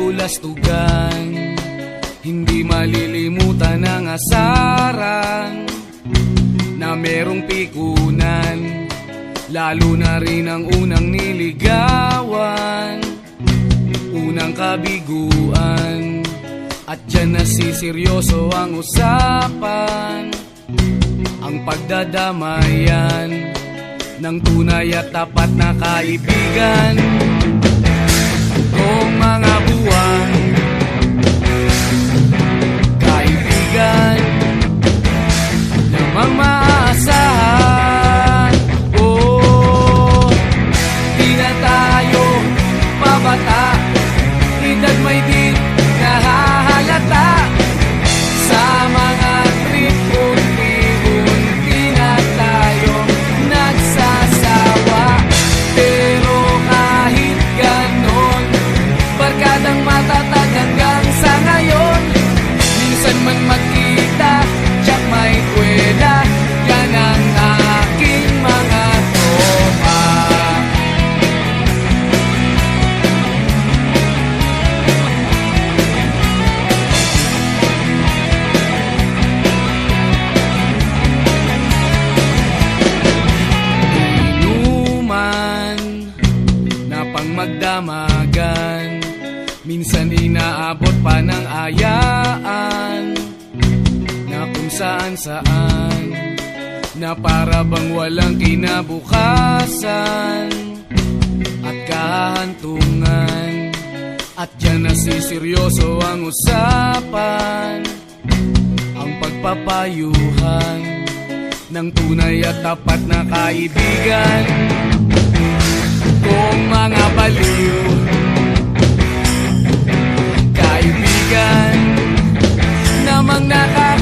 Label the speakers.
Speaker 1: bulastugan, hindi malilimutan ang asaran na merong pikunan, lalo na rin ang unang niligawan, unang kabiguan. At dyan nasiseryoso ang usapan, ang pagdadamayan ng tunay at tapat na kaibigan. Kung mga buwan, kaibigan namang maaasahan. Oh, di na tayo pabata, edad may di nahahalata. Sa mga trip unti-unti na tayo nagsasawa. Pero kahit ganon, barkadang matatag hanggang sa ngayon. Minsan man magkita, tsak may kwela, yan ang aking mga tropa. Inuman na pang magdamagan, minsan inaabot pa ng ayaan, na kung saan-saan, na para bang walang kinabukasan at kahantungan. At dyan nasiseryoso ang usapan, ang pagpapayuhan ng tunay at tapat na kaibigan. Kung mga baliw, kaibigan namang nakakaibigan,